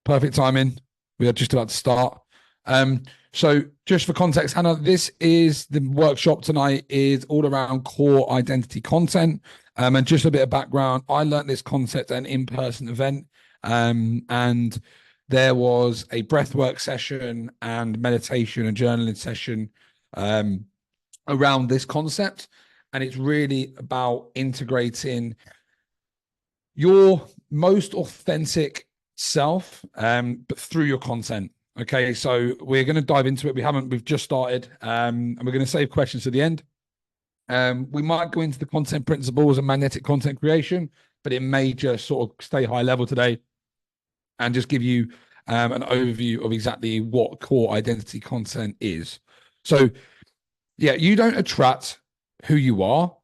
Perfect timing. We are just about to start. So just for context, Hannah, this is the workshop tonight is all around core identity content. And just a bit of background, I learned this concept at an in-person event. And there was a breathwork session and meditation and journaling session around this concept. And it's really about integrating your most authentic self, but through your content. Okay, so we're going to dive into it. We've just started, and we're going to save questions to the end. We might go into the content principles and magnetic content creation, but it may just sort of stay high level today and just give you an overview of exactly what core identity content is. So, yeah, you don't attract who you are.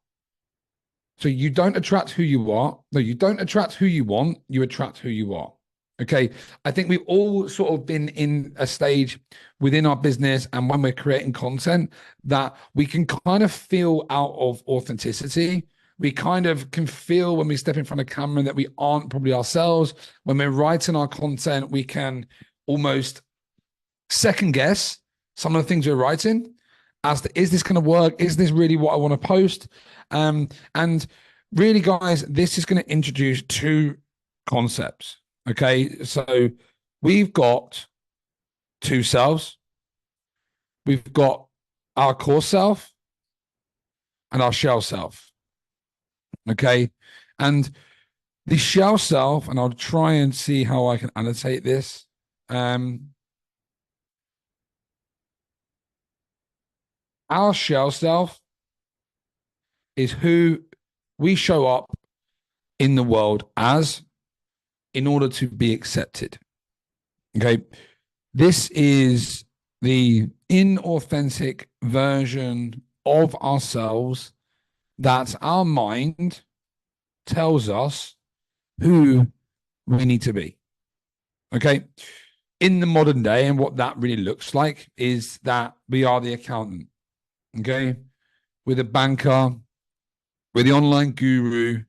So you don't attract who you are. No, you don't attract who you want. You attract who you are. Okay. I think we've all sort of been in a stage within our business and when we're creating content that we can kind of feel out of authenticity. We kind of can feel when we step in front of camera that we aren't probably ourselves. When we're writing our content, we can almost second guess some of the things we're writing as to, is this going to work? Is this really what I want to post? And really, guys, this is going to introduce two concepts. Okay, so we've got two selves. We've got our core self and our shell self. Okay, and the shell self, and I'll try and see how I can annotate this. Our shell self is who we show up in the world as in order to be accepted. Okay. This is the inauthentic version of ourselves that our mind tells us who we need to be. Okay. In the modern day, and what that really looks like is that we are the accountant. Okay. We're the banker, we're the online guru,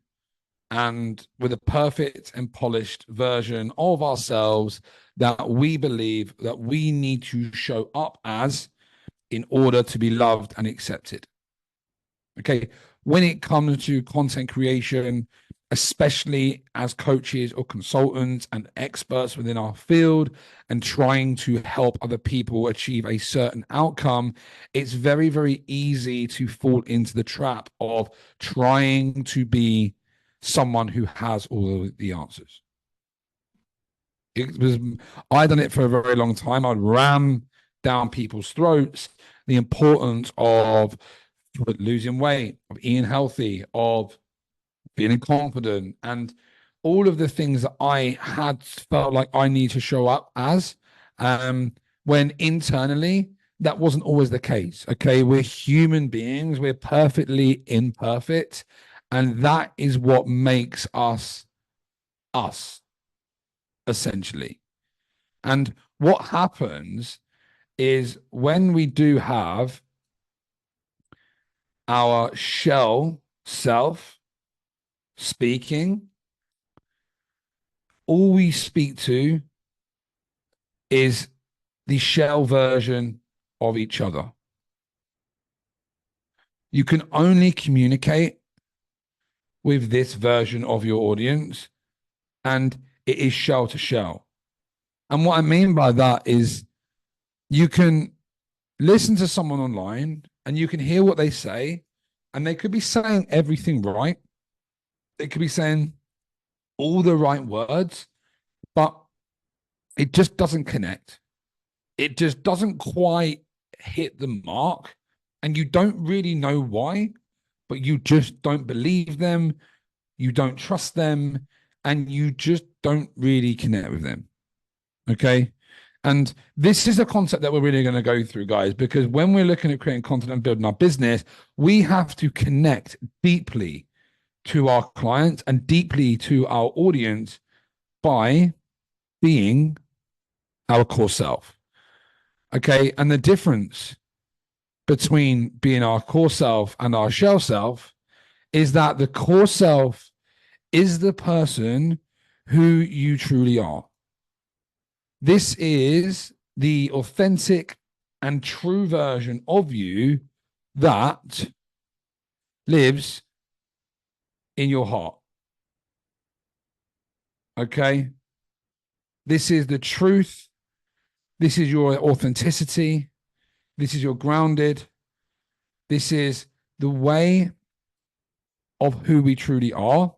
and with a perfect and polished version of ourselves that we believe that we need to show up as in order to be loved and accepted. Okay. When it comes to content creation, especially as coaches or consultants and experts within our field and trying to help other people achieve a certain outcome, it's very, very easy to fall into the trap of trying to be someone who has all of the answers. I done it for a very long time. I'd ram down people's throats the importance of losing weight, of eating healthy, of feeling confident, and all of the things that I had felt like I need to show up as, when internally that wasn't always the case. Okay, we're human beings, we're perfectly imperfect, and that is what makes us us, essentially. And what happens is when we do have our shell self speaking, all we speak to is the shell version of each other. You can only communicate with this version of your audience, and it is shell to shell. And what I mean by that is you can listen to someone online and you can hear what they say, and they could be saying everything right. They could be saying all the right words, but it just doesn't connect. It just doesn't quite hit the mark, and you don't really know why, but you just don't believe them, you don't trust them, and you just don't really connect with them. Okay. And this is a concept that we're really going to go through, guys, because when we're looking at creating content and building our business, we have to connect deeply to our clients and deeply to our audience by being our core self. Okay. And the difference between being our core self and our shell self is that the core self is the person who you truly are. This is the authentic and true version of you that lives in your heart. Okay? This is the truth. This is your authenticity. This is your grounded. This is the way of who we truly are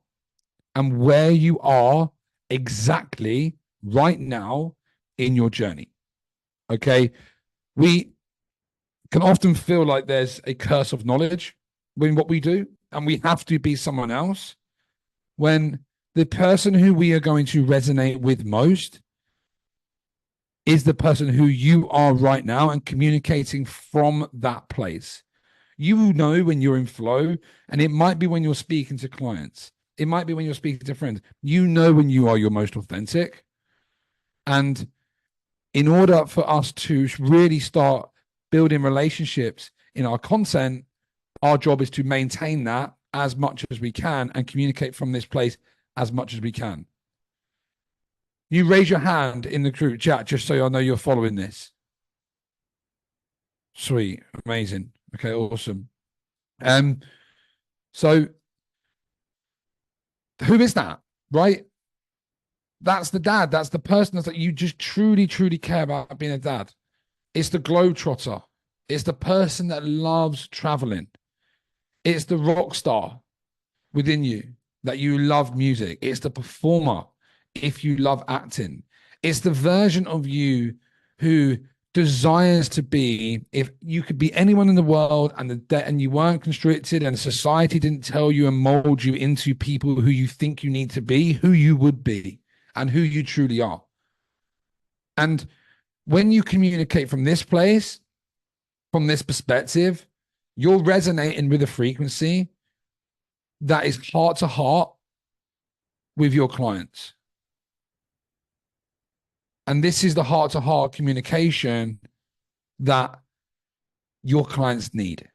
and where you are exactly right now in your journey. Okay. We can often feel like there's a curse of knowledge in what we do, and we have to be someone else, when the person who we are going to resonate with most is the person who you are right now and communicating from that place. You know when you're in flow, and it might be when you're speaking to clients. It might be when you're speaking to friends. You know when you are your most authentic. And in order for us to really start building relationships in our content, our job is to maintain that as much as we can and communicate from this place as much as we can. You raise your hand in the group chat just so I know you're following this. Sweet. Amazing. Okay, awesome. So who is that? Right? That's the dad. That's the person that you just truly, truly care about being a dad. It's the globetrotter. It's the person that loves traveling. It's the rock star within you that you love music. It's the performer if you love acting. It's the version of you who desires to be, if you could be anyone in the world and you weren't constricted and society didn't tell you and mold you into people who you think you need to be, who you would be and who you truly are. And when you communicate from this place, from this perspective, you're resonating with a frequency that is heart to heart with your clients. And this is the heart to heart communication that your clients need.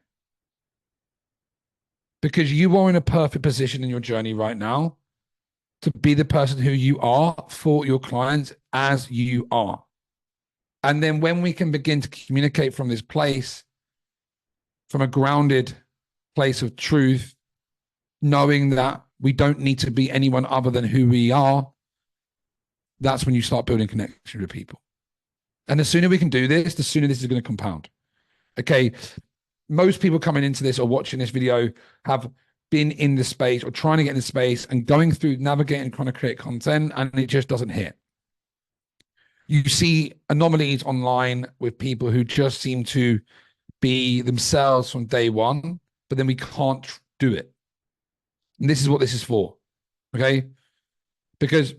Because you are in a perfect position in your journey right now to be the person who you are for your clients as you are. And then when we can begin to communicate from this place, from a grounded place of truth, knowing that we don't need to be anyone other than who we are, that's when you start building connection with people. And the sooner we can do this, the sooner this is going to compound. Okay. Most people coming into this or watching this video have been in the space or trying to get in the space and going through navigating, trying to create content, and it just doesn't hit. You see anomalies online with people who just seem to be themselves from day one, but then we can't do it. And this is what this is for. Okay. Because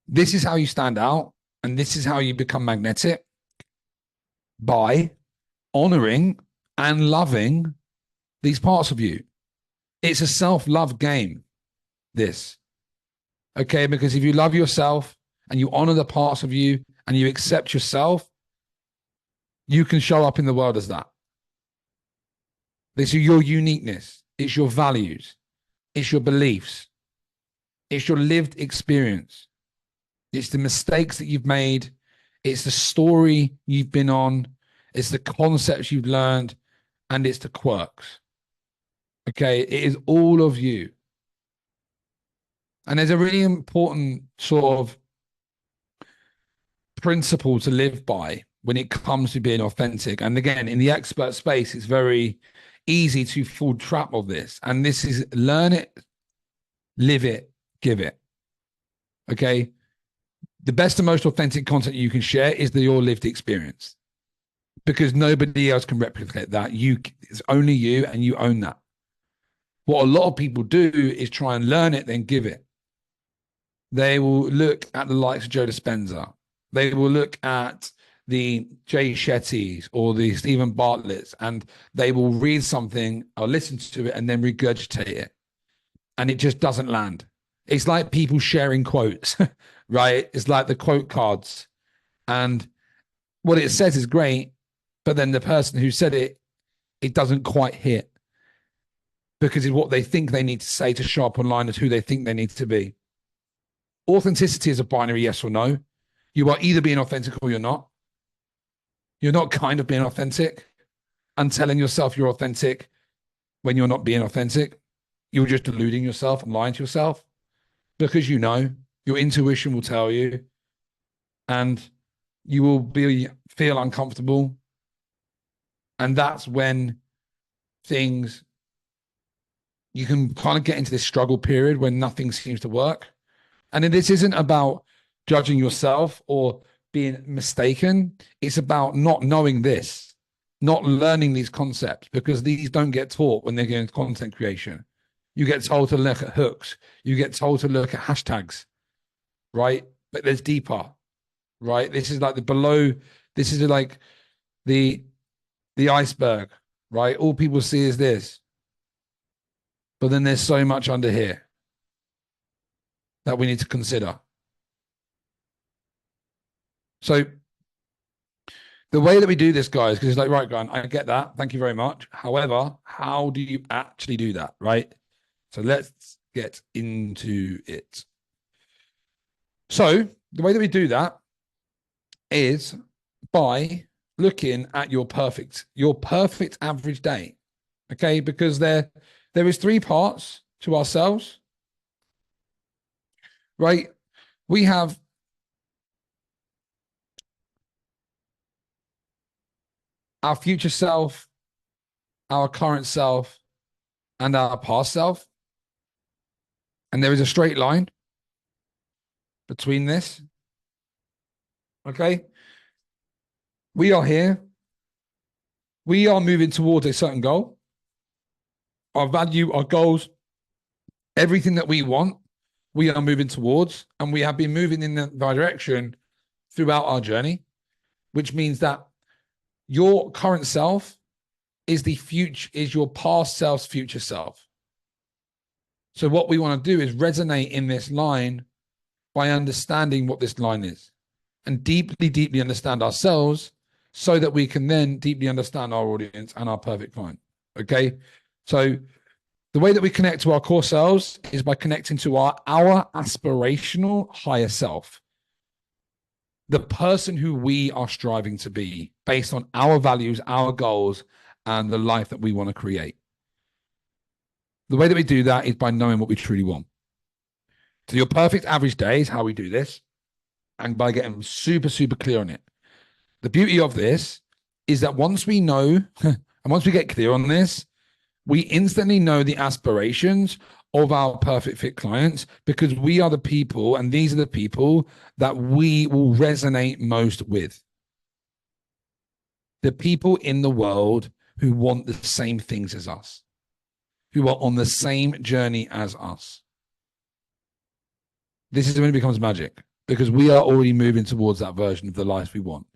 this is how you stand out, and this is how you become magnetic, by honoring and loving these parts of you. It's a self-love game, this. Okay, because if you love yourself and you honor the parts of you and you accept yourself, you can show up in the world as that. This is your uniqueness. It's your values. It's your beliefs. It's your lived experience. It's the mistakes that you've made. It's the story you've been on. It's the concepts you've learned. And it's the quirks. Okay, it is all of you. And there's a really important sort of principle to live by when it comes to being authentic. And again, in the expert space, it's very easy to fall trap of this. And this is learn it, live it, give it. Okay. The best and most authentic content you can share is your lived experience, because nobody else can replicate that. It's only you, and you own that. What a lot of people do is try and learn it, then give it. They will look at the likes of Joe Dispenza. They will look at the Jay Shettys or the Stephen Bartletts, and they will read something or listen to it and then regurgitate it. And it just doesn't land. It's like people sharing quotes, right? It's like the quote cards. And what it says is great, but then the person who said it, it doesn't quite hit, because it's what they think they need to say to show up online as who they think they need to be. Authenticity is a binary yes or no. You are either being authentic or you're not. You're not kind of being authentic and telling yourself you're authentic when you're not being authentic. You're just deluding yourself and lying to yourself because you know your intuition will tell you, and you will feel uncomfortable. And that's when things, you can kind of get into this struggle period when nothing seems to work. And then this isn't about judging yourself or being mistaken. It's about not knowing this, not learning these concepts, because these don't get taught when they're getting content creation. You get told to look at hooks. You get told to look at hashtags, right? But there's deeper, right? This is like the below. This is like the iceberg, right? All people see is this. But then there's so much under here that we need to consider. So the way that we do this, guys, because it's like, right, Grant, I get that. Thank you very much. However, how do you actually do that, right? So let's get into it. So the way that we do that is by looking at your perfect average day. Okay, because there is 3 parts to ourselves, right? We have our future self, our current self, and our past self. And there is a straight line between this. Okay? We are here. We are moving towards a certain goal. Our value, our goals, everything that we want, we are moving towards. And we have been moving in that direction throughout our journey, which means that your current self is your past self's future self. So what we want to do is resonate in this line by understanding what this line is and deeply, deeply understand ourselves so that we can then deeply understand our audience and our perfect client. Okay. So the way that we connect to our core selves is by connecting to our aspirational higher self, the person who we are striving to be based on our values, our goals, and the life that we want to create. The way that we do that is by knowing what we truly want. So your perfect average day is how we do this, and by getting super, super clear on it. The beauty of this is that once we know, and once we get clear on this, we instantly know the aspirations of our perfect fit clients, because we are the people, and these are the people that we will resonate most with. The people in the world who want the same things as us, who are on the same journey as us. This is when it becomes magic, because we are already moving towards that version of the life we want.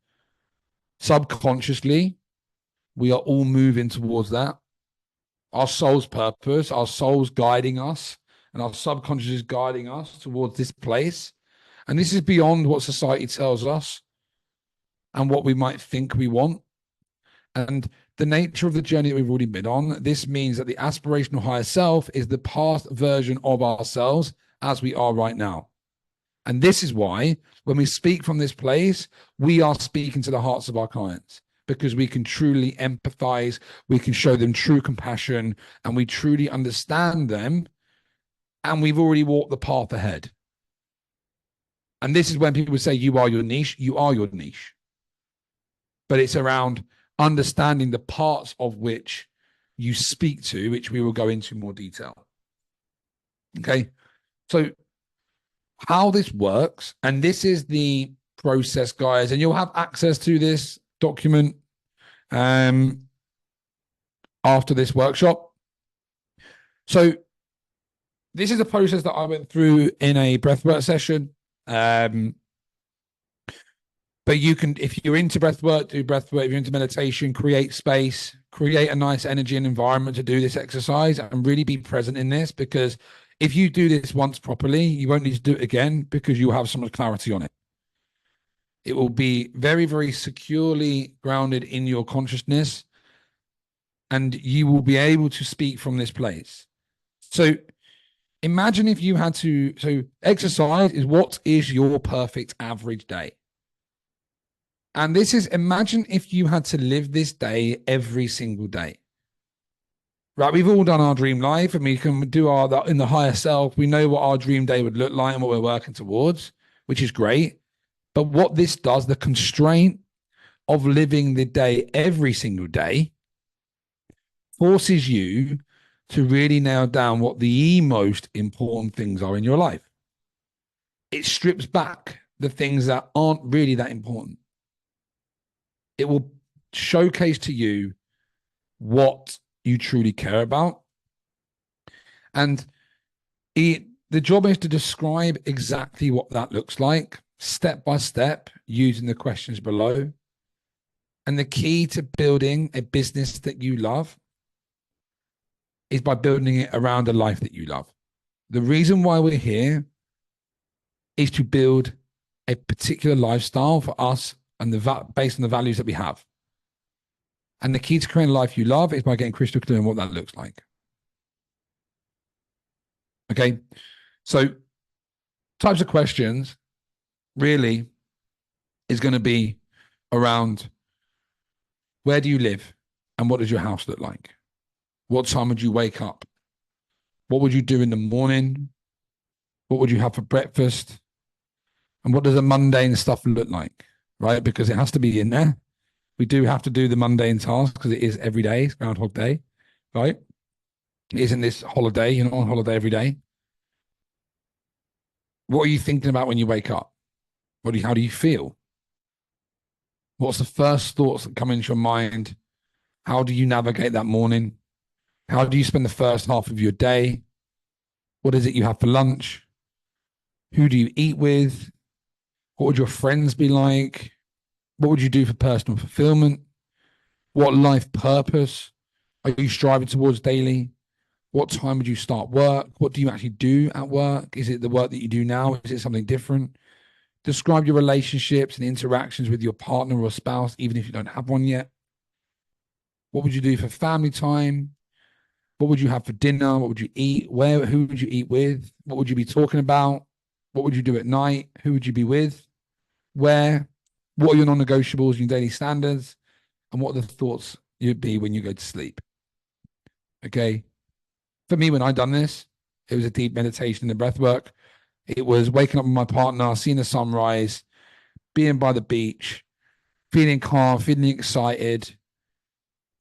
Subconsciously, we are all moving towards that. Our soul's purpose, our soul's guiding us, and our subconscious is guiding us towards this place. And this is beyond what society tells us and what we might think we want. And the nature of the journey that we've already been on, this means that the aspirational higher self is the past version of ourselves as we are right now. And this is why when we speak from this place, we are speaking to the hearts of our clients, because we can truly empathize, we can show them true compassion, and we truly understand them, and we've already walked the path ahead. And this is when people say, you are your niche. You are your niche. But it's around understanding the parts of which you speak to, which we will go into more detail. Okay. So how this works, and this is the process, guys, and you'll have access to this document after this workshop. So this is a process that I went through in a breathwork session. But you can, if you're into breathwork, do breathwork. If you're into meditation, create space, create a nice energy and environment to do this exercise, and really be present in this, because if you do this once properly, you won't need to do it again, because you'll have so much clarity on it. It will be very, very securely grounded in your consciousness, and you will be able to speak from this place. So imagine if you had to, so exercise is, what is your perfect average day? And this is, imagine if you had to live this day every single day. Right, we've all done our dream life, and we can do our in the higher self. We know what our dream day would look like and what we're working towards, which is great. But what this does, the constraint of living the day every single day, forces you to really nail down what the most important things are in your life. It strips back the things that aren't really that important. It will showcase to you what you truly care about. And the job is to describe exactly what that looks like, step by step, using the questions below. And the key to building a business that you love is by building it around a life that you love. The reason why we're here is to build a particular lifestyle for us and based on the values that we have. And the key to creating a life you love is by getting crystal clear on what that looks like. Okay. So types of questions really is going to be around, where do you live and what does your house look like? What time would you wake up? What would you do in the morning? What would you have for breakfast? And what does the mundane stuff look like? Right? Because it has to be in there. We do have to do the mundane tasks because it is every day. It's Groundhog Day, right? It isn't this holiday. You're not on holiday every day. What are you thinking about when you wake up? How do you feel? What's the first thoughts that come into your mind? How do you navigate that morning? How do you spend the first half of your day? What is it you have for lunch? Who do you eat with? What would your friends be like? What would you do for personal fulfillment? What life purpose are you striving towards daily? What time would you start work? What do you actually do at work? Is it the work that you do now? Is it something different? Describe your relationships and interactions with your partner or spouse, even if you don't have one yet. What would you do for family time? What would you have for dinner? What would you eat? Who would you eat with? What would you be talking about? What would you do at night? Who would you be with? Where? What are your non-negotiables, your daily standards? And what are the thoughts you'd be when you go to sleep? Okay. For me, when I done this, it was a deep meditation and breath work. It was waking up with my partner, seeing the sunrise, being by the beach, feeling calm, feeling excited,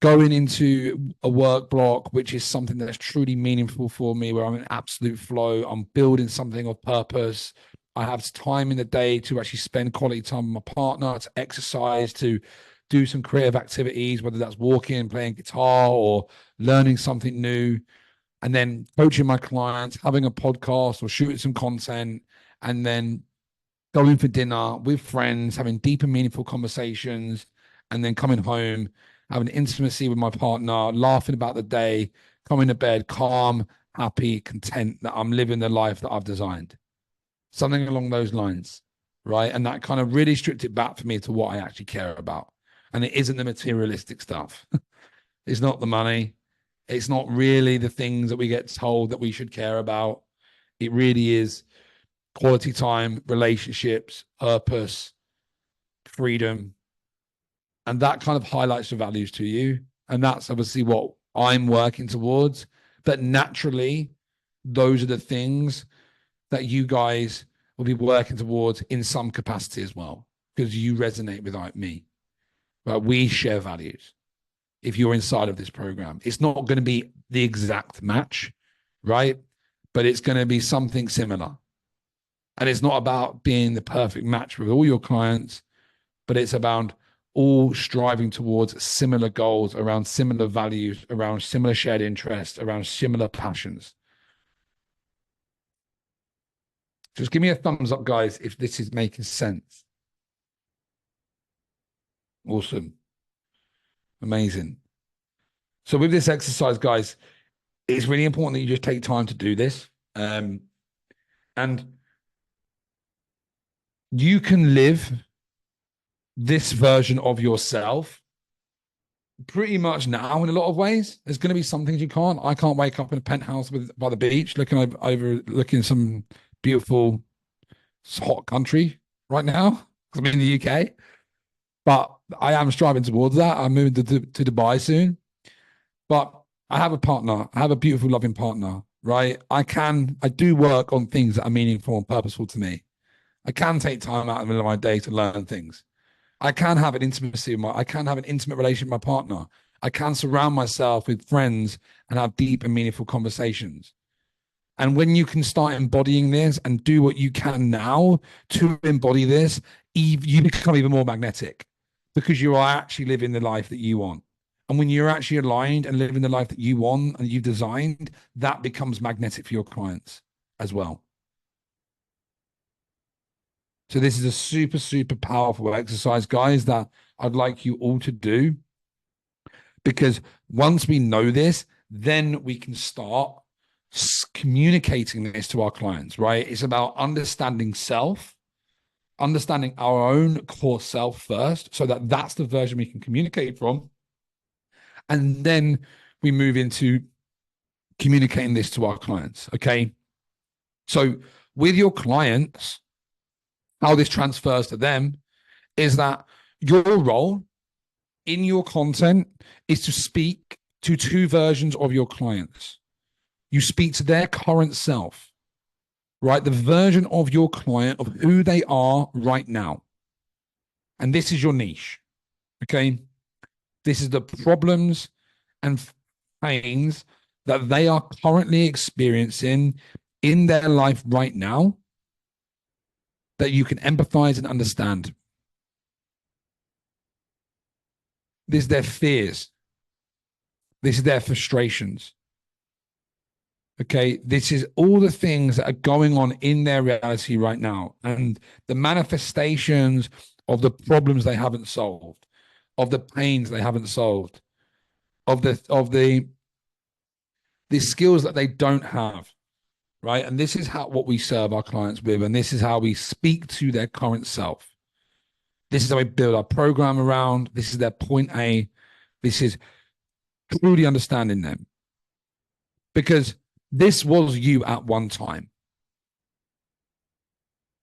going into a work block, which is something that's truly meaningful for me, where I'm in absolute flow. I'm building something of purpose. I have time in the day to actually spend quality time with my partner, to exercise, to do some creative activities, whether that's walking, playing guitar, or learning something new. And then coaching my clients, having a podcast or shooting some content, and then going for dinner with friends, having deep and meaningful conversations, and then coming home, having intimacy with my partner, laughing about the day, coming to bed calm, happy, content that I'm living the life that I've designed. Something along those lines, right? And that kind of really stripped it back for me to what I actually care about. And it isn't the materialistic stuff. It's not the money. It's not really the things that we get told that we should care about. It really is quality time, relationships, purpose, freedom. And that kind of highlights the values to you. And that's obviously what I'm working towards. But naturally, those are the things that you guys will be working towards in some capacity as well, because you resonate with me. But we share values. If you're inside of this program, it's not going to be the exact match, right? But it's going to be something similar. And it's not about being the perfect match with all your clients, but it's about all striving towards similar goals, around similar values, around similar shared interests, around similar passions. Just give me a thumbs up, guys, if this is making sense. Awesome. Amazing. So with this exercise, guys, it's really important that you just take time to do this. And you can live this version of yourself pretty much now in a lot of ways. There's going to be some things you can't. I can't wake up in a penthouse by the beach looking overlooking some beautiful hot country right now because I'm in the UK. but I am striving towards that. I'm moving to Dubai soon, but I have a partner. I have a beautiful, loving partner, right? I do work on things that are meaningful and purposeful to me. I can take time out of the middle of my day to learn things. I can have an intimate relationship with my partner. I can surround myself with friends and have deep and meaningful conversations. And when you can start embodying this and do what you can now to embody this, you become even more magnetic because you are actually living the life that you want. And when you're actually aligned and living the life that you want and you've designed, that becomes magnetic for your clients as well. So this is a super, super powerful exercise, guys, that I'd like you all to do. Because once we know this, then we can start communicating this to our clients, right? It's about understanding self, understanding our own core self first, so that that's the version we can communicate from. And then we move into communicating this to our clients, okay? So with your clients, how this transfers to them is that your role in your content is to speak to two versions of your clients. You speak to their current self, right? The version of your client of who they are right now. And this is your niche, okay? This is the problems and pains that they are currently experiencing in their life right now that you can empathize and understand. This is their fears. This is their frustrations. Okay, this is all the things that are going on in their reality right now, and the manifestations of the problems they haven't solved, of the pains they haven't solved, of the skills that they don't have, right? And this is what we serve our clients with, and this is how we speak to their current self. This is how we build our program around. This is their point A. This is truly understanding them, because this was you at one time.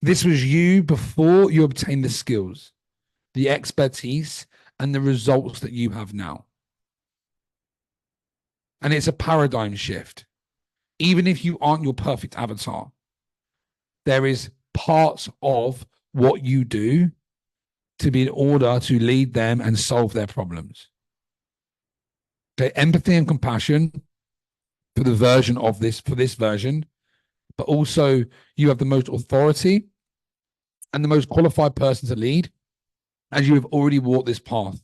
This was you before you obtained the skills, the expertise, and the results that you have now. And it's a paradigm shift. Even if you aren't your perfect avatar, there is parts of what you do to be in order to lead them and solve their problems. Okay, empathy and compassion for the version of this, for this version, but also you have the most authority and the most qualified person to lead, as you have already walked this path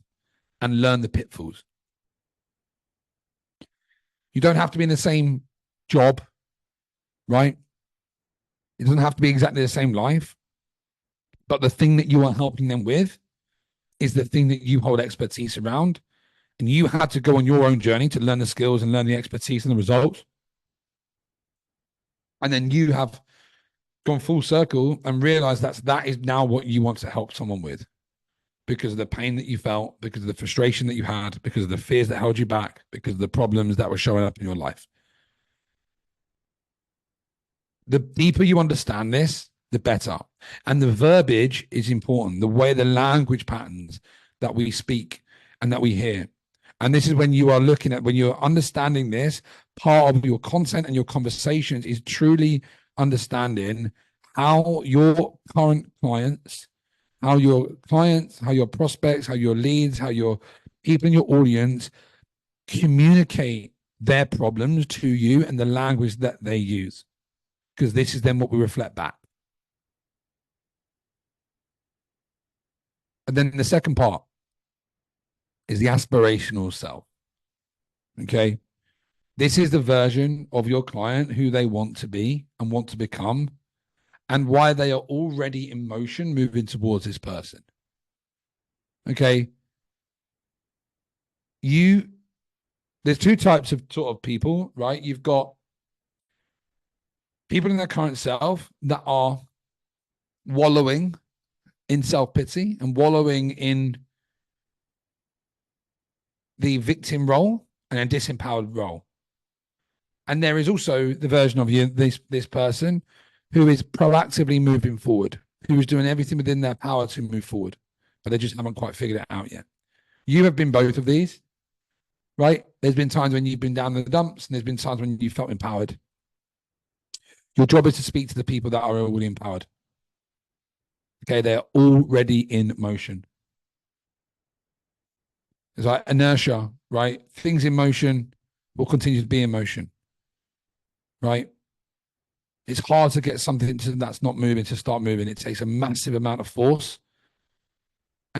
and learned the pitfalls. You don't have to be in the same job, right? It doesn't have to be exactly the same life, but the thing that you are helping them with is the thing that you hold expertise around. And you had to go on your own journey to learn the skills and learn the expertise and the results. And then you have gone full circle and realized that is now what you want to help someone with, because of the pain that you felt, because of the frustration that you had, because of the fears that held you back, because of the problems that were showing up in your life. The deeper you understand this, the better. And the verbiage is important. The way, the language patterns that we speak and that we hear. And this is when you are looking at, when you're understanding this, part of your content and your conversations is truly understanding how your current clients, how your prospects, how your leads, how your people in your audience communicate their problems to you and the language that they use. Because this is then what we reflect back. And then the second part is the aspirational self. Okay. This is the version of your client who they want to be and want to become, and why they are already in motion moving towards this person. Okay. There's two types of sort of people, right? You've got people in their current self that are wallowing in self-pity and wallowing in the victim role and a disempowered role. And there is also the version of you, this person, who is proactively moving forward, who is doing everything within their power to move forward, but they just haven't quite figured it out yet. You have been both of these, right? There's been times when you've been down in the dumps, and there's been times when you felt empowered. Your job is to speak to the people that are already empowered. Okay, they're already in motion. It's like inertia, right? Things in motion will continue to be in motion, right? It's hard to get something that's not moving to start moving. It takes a massive amount of force.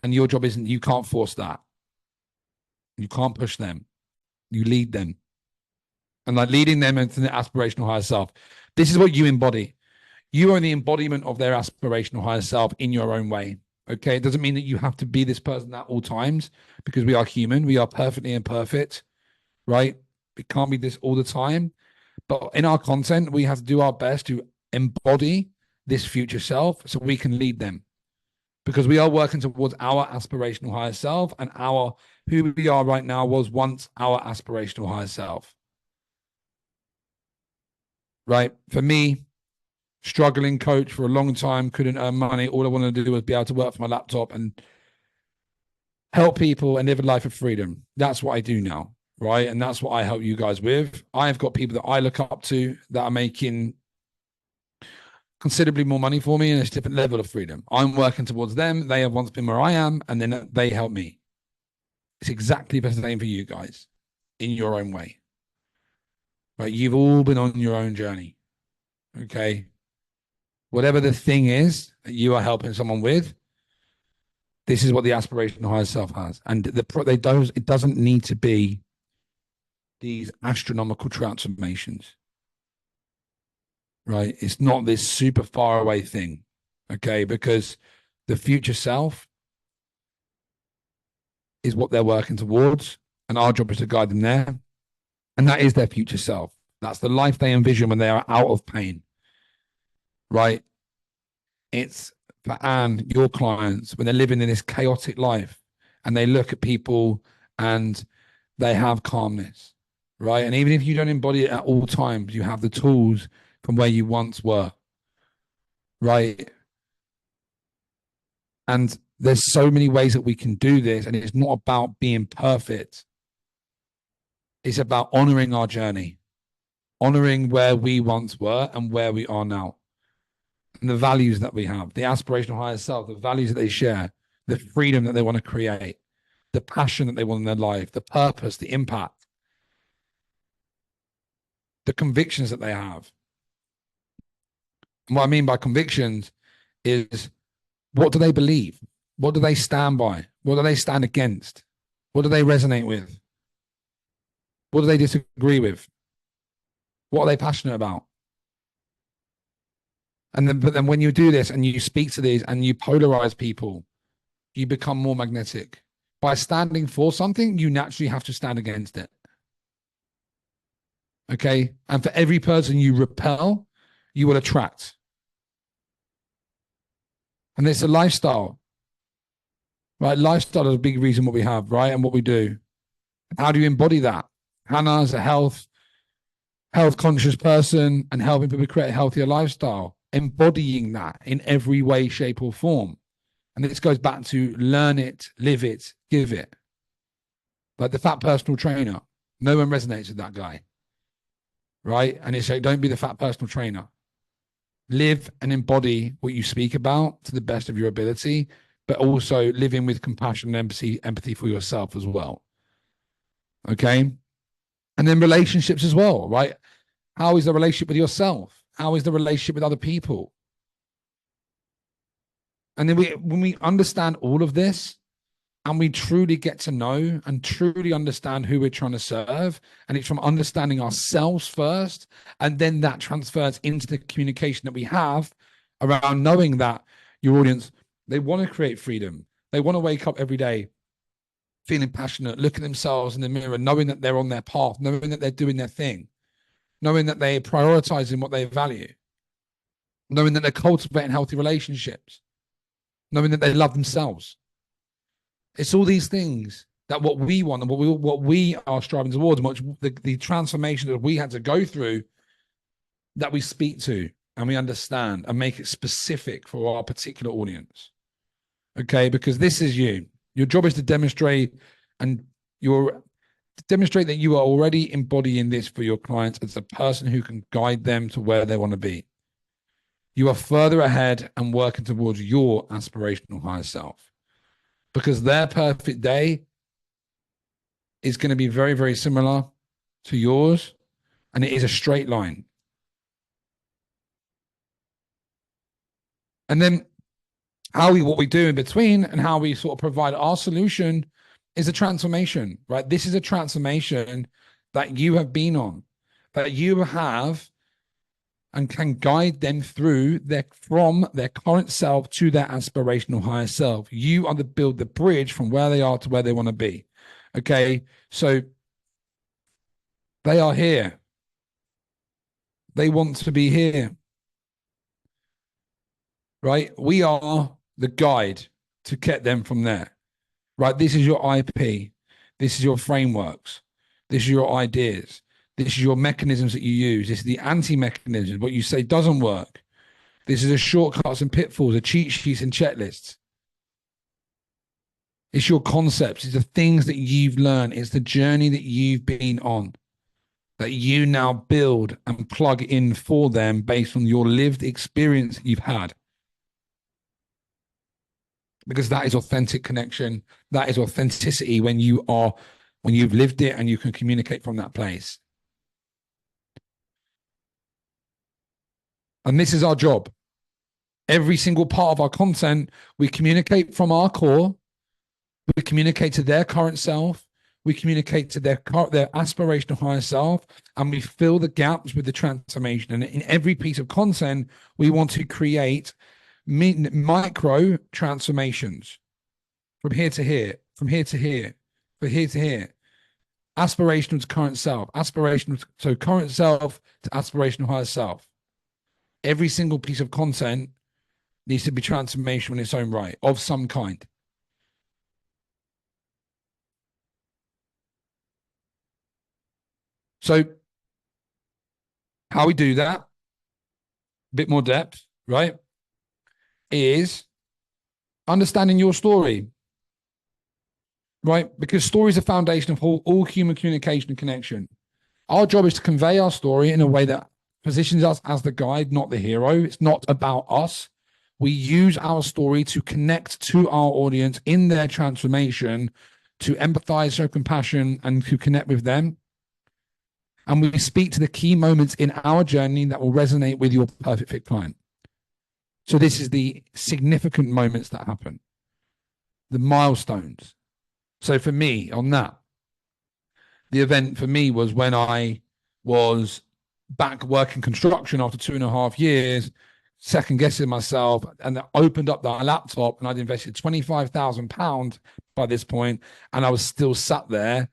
And your job isn't, you can't force that. You can't push them. You lead them. And like leading them into the aspirational higher self. This is what you embody. You are the embodiment of their aspirational higher self in your own way. Okay. It doesn't mean that you have to be this person at all times, because we are human. We are perfectly imperfect, right? We can't be this all the time. But in our content, we have to do our best to embody this future self so we can lead them, because we are working towards our aspirational higher self, and our who we are right now was once our aspirational higher self. Right? For me, struggling coach for a long time, couldn't earn money. All I wanted to do was be able to work from my laptop and help people and live a life of freedom. That's what I do now, right? And that's what I help you guys with. I've got people that I look up to that are making considerably more money for me, and it's a different level of freedom. I'm working towards them. They have once been where I am, and then they help me. It's exactly the same for you guys in your own way. Right? You've all been on your own journey. Okay. Whatever the thing is that you are helping someone with, this is what the aspirational higher self has. And it doesn't need to be these astronomical transformations. Right? It's not this super far away thing. Okay. Because the future self is what they're working towards. And our job is to guide them there. And that is their future self. That's the life they envision when they are out of pain. Right? It's for Anne, your clients, when they're living in this chaotic life and they look at people and they have calmness. Right? And even if you don't embody it at all times, you have the tools from where you once were. Right? And there's so many ways that we can do this. And it's not about being perfect. It's about honoring our journey, honoring where we once were and where we are now, and the values that we have, the aspirational higher self, the values that they share, the freedom that they want to create, the passion that they want in their life, the purpose, the impact, the convictions that they have. And what I mean by convictions is, what do they believe? What do they stand by? What do they stand against? What do they resonate with? What do they disagree with? What are they passionate about? But then when you do this and you speak to these and you polarize people, you become more magnetic. By standing for something, you naturally have to stand against it. Okay? And for every person you repel, you will attract. And it's a lifestyle. Right? Lifestyle is a big reason what we have, right? And what we do. How do you embody that? Hannah is a health conscious person and helping people create a healthier lifestyle, embodying that in every way, shape, or form. And this goes back to learn it, live it, give it. Like the fat personal trainer. No one resonates with that guy. Right? And it's like, don't be the fat personal trainer. Live and embody what you speak about to the best of your ability, but also living with compassion and empathy for yourself as well. Okay? And then relationships as well, right? How is the relationship with yourself? How is the relationship with other people? And then when we understand all of this and we truly get to know and truly understand who we're trying to serve, and it's from understanding ourselves first, and then that transfers into the communication that we have around knowing that your audience, they want to create freedom. They want to wake up every day feeling passionate, look at themselves in the mirror, knowing that they're on their path, knowing that they're doing their thing, knowing that they're prioritizing what they value, knowing that they're cultivating healthy relationships, knowing that they love themselves. It's all these things that what we want and what we are striving towards, and the transformation that we had to go through, that we speak to and we understand and make it specific for our particular audience. Okay, because this is you. Your job is to demonstrate and demonstrate that you are already embodying this for your clients as a person who can guide them to where they want to be. You are further ahead and working towards your aspirational higher self, because their perfect day is going to be very, very similar to yours, and it is a straight line. And then what we do in between and how we sort of provide our solution is a transformation, right? This is a transformation that you have been on, that you have and can guide them through from their current self to their aspirational higher self. You are build the bridge from where they are to where they want to be. Okay. So they are here. They want to be here. Right? We are the guide to get them from there. Right? This is your IP. This is your frameworks. This is your ideas. This is your mechanisms that you use. This is the anti-mechanisms. What you say doesn't work. This is the shortcuts and pitfalls, the cheat sheets and checklists. It's your concepts. It's the things that you've learned. It's the journey that you've been on that you now build and plug in for them based on your lived experience you've had. Because that is authentic connection. That is authenticity when you've lived it and you can communicate from that place. And this is our job. Every single part of our content, we communicate from our core. We communicate to their current self. We communicate to their aspirational higher self, and we fill the gaps with the transformation. And in every piece of content, we want to create micro transformations from here to here, from here to here, from here to here. Aspirational to current self, so current self to aspirational higher self. Every single piece of content needs to be transformational in its own right, of some kind. So how we do that, a bit more depth, right, is understanding your story, right? Because story is the foundation of all human communication and connection. Our job is to convey our story in a way that positions us as the guide, not the hero. It's not about us. We use our story to connect to our audience in their transformation, to empathize, show compassion, and to connect with them. And we speak to the key moments in our journey that will resonate with your perfect fit client. So this is the significant moments that happen, the milestones. So for me on that, the event for me was when I was back working construction after 2.5 years, second guessing myself, and I opened up that laptop and I'd invested £25,000 by this point, and I was still sat there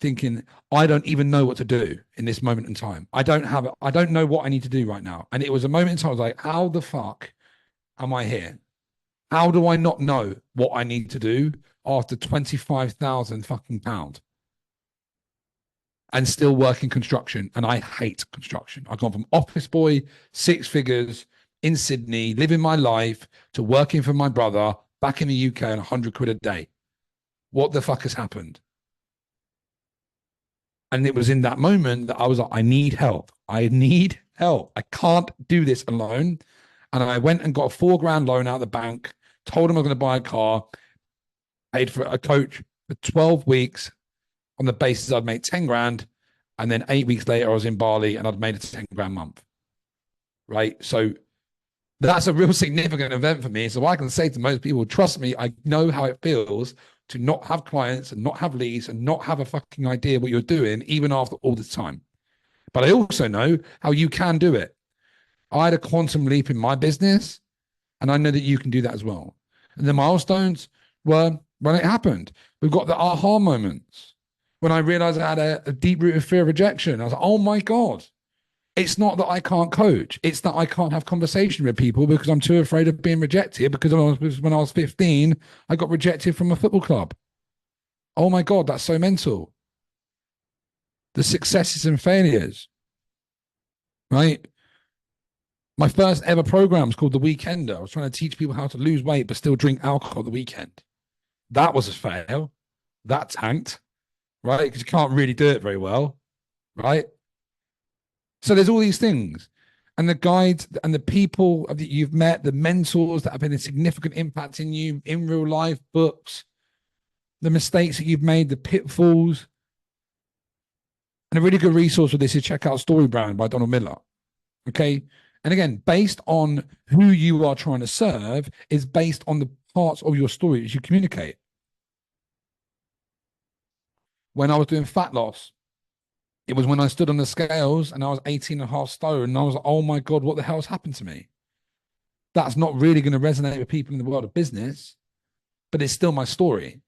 thinking, I don't even know what to do in this moment in time. I don't know what I need to do right now. And it was a moment in time I was like, how the fuck am I here? How do I not know what I need to do after 25,000 fucking pound and still working construction? And I hate construction. I've gone from office boy, 6 figures in Sydney, living my life, to working for my brother back in the UK on 100 quid a day. What the fuck has happened? And it was in that moment that I was like, I need help. I need help. I can't do this alone. And I went and got a £4,000 loan out of the bank, told him I was going to buy a car, paid for a coach for 12 weeks on the basis I'd make 10 grand. And then 8 weeks later, I was in Bali and I'd made a 10 grand month. Right. So that's a real significant event for me. So I can say to most people, trust me, I know how it feels to not have clients and not have leads and not have a fucking idea what you're doing, even after all this time. But I also know how you can do it. I had a quantum leap in my business, and I know that you can do that as well. And the milestones were when it happened. We've got the aha moments. When I realized I had a deep-rooted fear of rejection, I was like, oh my God. It's not that I can't coach. It's that I can't have conversation with people because I'm too afraid of being rejected, because when I was 15, I got rejected from a football club. Oh my God, that's so mental. The successes and failures, right? My first ever program was called The Weekender. I was trying to teach people how to lose weight but still drink alcohol at the weekend. That was a fail. That tanked, right? Because you can't really do it very well, right? So there's all these things. And the guides and the people that you've met, the mentors that have been a significant impact in you in real life, books, the mistakes that you've made, the pitfalls. And a really good resource for this is check out Story Brand by Donald Miller. Okay. And again, based on who you are trying to serve is based on the parts of your story that you communicate. When I was doing fat loss, it was when I stood on the scales and I was 18 and a half stone and I was like, oh my God, what the hell's happened to me? That's not really going to resonate with people in the world of business, but it's still my story.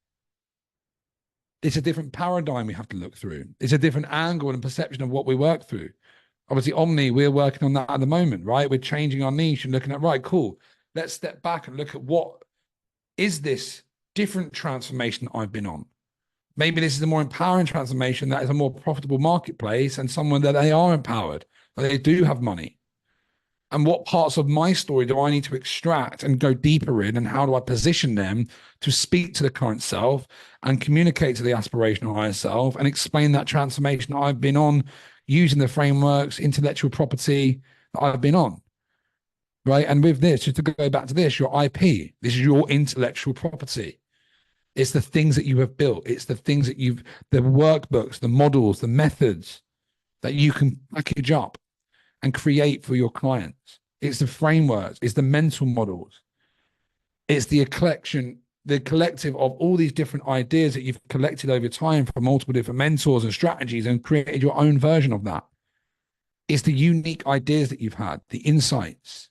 It's a different paradigm we have to look through. It's a different angle and perception of what we work through. Obviously, Omni, we're working on that at the moment, right? We're changing our niche and looking at, right, cool. Let's step back and look at what is this different transformation I've been on. Maybe this is a more empowering transformation that is a more profitable marketplace and someone that they are empowered, that they do have money. And what parts of my story do I need to extract and go deeper in? And how do I position them to speak to the current self and communicate to the aspirational higher self and explain that transformation I've been on using the frameworks, intellectual property that I've been on, right? And with this, just to go back to this, your IP, this is your intellectual property. It's the things that you have built. It's the things that the workbooks, the models, the methods that you can package up and create for your clients. It's the frameworks. It's the mental models. It's the collection, the collective of all these different ideas that you've collected over time from multiple different mentors and strategies and created your own version of that. It's the unique ideas that you've had, the insights,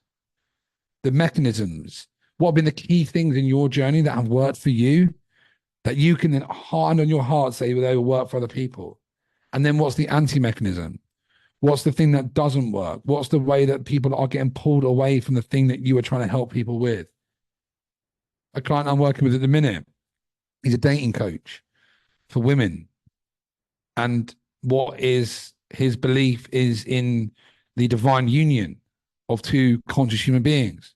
the mechanisms. What have been the key things in your journey that have worked for you that you can then hand on your heart say they will work for other people? And then what's the anti-mechanism? What's the thing that doesn't work? What's the way that people are getting pulled away from the thing that you were trying to help people with? A client I'm working with at the minute, he's a dating coach for women. And what is his belief is in the divine union of two conscious human beings.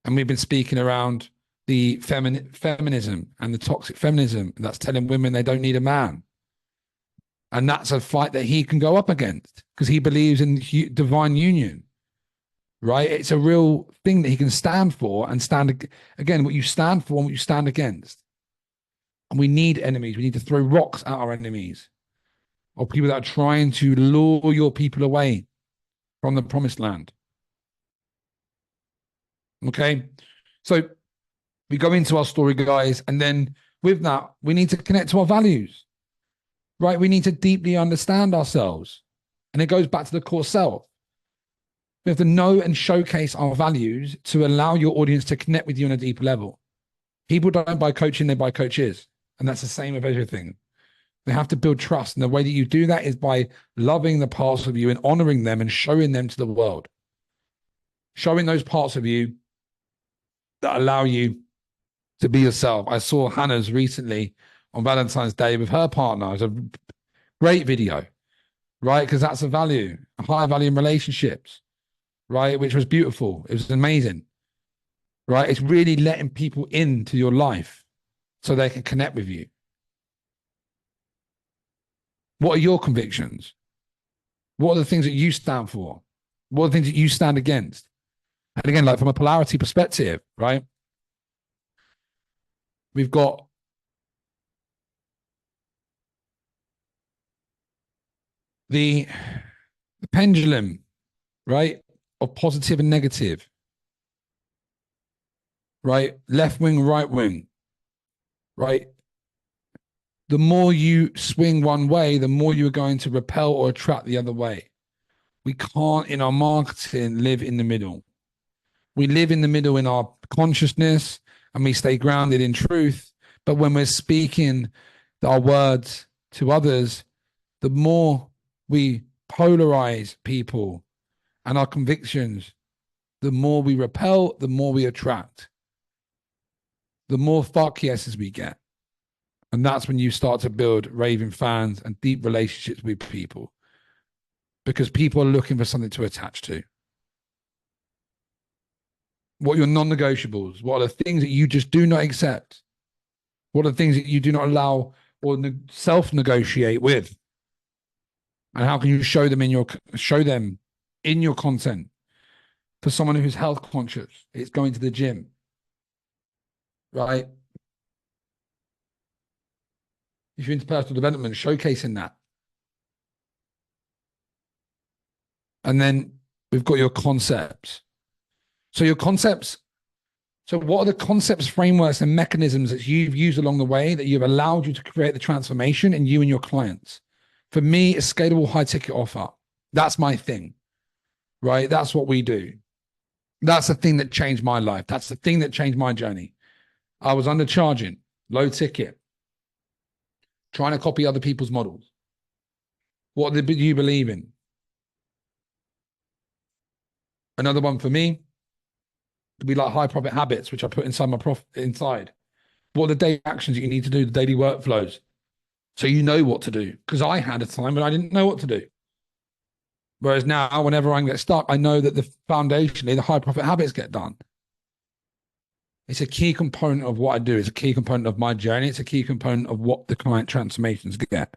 And we've been speaking around the feminism and the toxic feminism that's telling women they don't need a man. And that's a fight that he can go up against because he believes in divine union, right? It's a real thing that he can stand for and stand again, what you stand for and what you stand against. And we need enemies. We need to throw rocks at our enemies or people that are trying to lure your people away from the promised land. Okay. So we go into our story, guys, and then with that, we need to connect to our values, right? We need to deeply understand ourselves. And it goes back to the core self. We have to know and showcase our values to allow your audience to connect with you on a deeper level. People don't buy coaching, they buy coaches. And that's the same with everything. They have to build trust. And the way that you do that is by loving the parts of you and honoring them and showing them to the world. Showing those parts of you that allow you to be yourself. I saw Hannah's recently on Valentine's Day with her partner. It was a great video, right? Because that's a value, a high value in relationships, right? Which was beautiful. It was amazing, right? It's really letting people into your life so they can connect with you. What are your convictions? What are the things that you stand for? What are the things that you stand against? And again, like from a polarity perspective, right? We've got the pendulum, right? Of positive and negative, right? Left wing, right wing, right? The more you swing one way, the more you're going to repel or attract the other way. We can't, in our marketing, live in the middle. We live in the middle in our consciousness and we stay grounded in truth. But when we're speaking our words to others, the more we polarize people and our convictions, the more we repel, the more we attract, the more fuck yeses we get. And that's when you start to build raving fans and deep relationships with people because people are looking for something to attach to. What are your non-negotiables? What are the things that you just do not accept? What are the things that you do not allow or self-negotiate with? And how can you show them in your content? For someone who's health conscious, it's going to the gym, right? If you're into personal development, showcasing that. And then we've got your concepts. So your concepts, so what are the concepts, frameworks, and mechanisms that you've used along the way that you've allowed you to create the transformation in you and your clients? For me, a scalable high ticket offer. That's my thing, right? That's what we do. That's the thing that changed my life. That's the thing that changed my journey. I was undercharging, low ticket, trying to copy other people's models. What do you believe in? Another one for me could be like high profit habits, which I put inside my inside. What are the daily actions that you need to do, the daily workflows? So you know what to do. Because I had a time when I didn't know what to do. Whereas now, whenever I get stuck, I know that the foundationally, the high profit habits get done. It's a key component of what I do. It's a key component of my journey. It's a key component of what the client transformations get.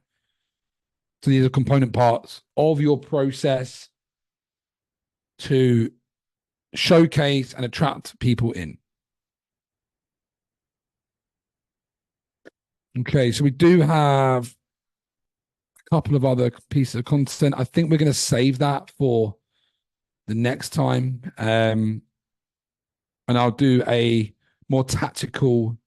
So these are component parts of your process to showcase and attract people in. Okay, so we do have a couple of other pieces of content. I think we're going to save that for the next time. And I'll do a more tactical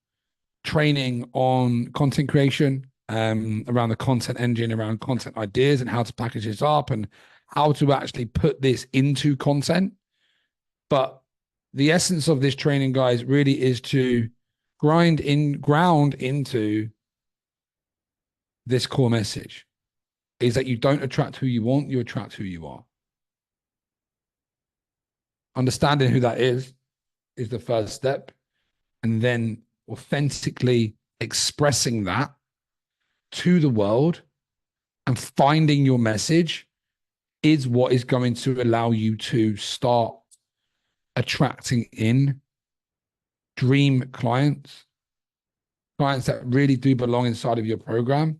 training on content creation, around the content engine, around content ideas and how to package this up and how to actually put this into content. But the essence of this training, guys, really is to ground into this core message, is that you don't attract who you want, you attract who you are. Understanding who that is the first step. And then authentically expressing that to the world and finding your message is what is going to allow you to start attracting in dream clients that really do belong inside of your program,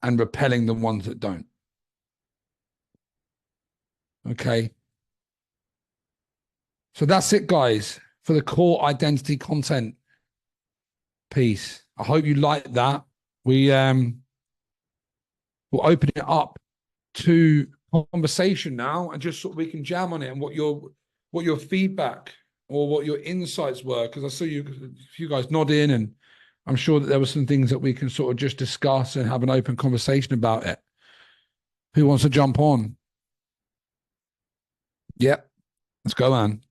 and repelling the ones that don't. Okay. So that's it, guys, for the core identity content piece. I hope you like that. We'll open it up to conversation now, and just so we can jam on it, and what your feedback or what your insights were, because I saw you guys nod in, and I'm sure that there were some things that we can sort of just discuss and have an open conversation about it. Who wants to jump on? Yep. Let's go on.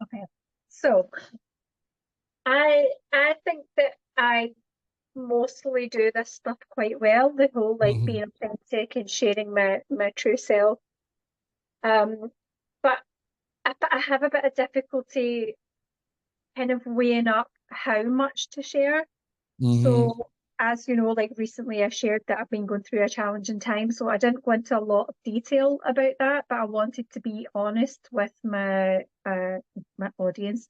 Okay. So I think that I mostly do this stuff quite well, the whole being authentic and sharing my true self. But I have a bit of difficulty kind of weighing up how much to share. So as you know, recently I shared that I've been going through a challenging time, so I didn't go into a lot of detail about that, but I wanted to be honest with my audience.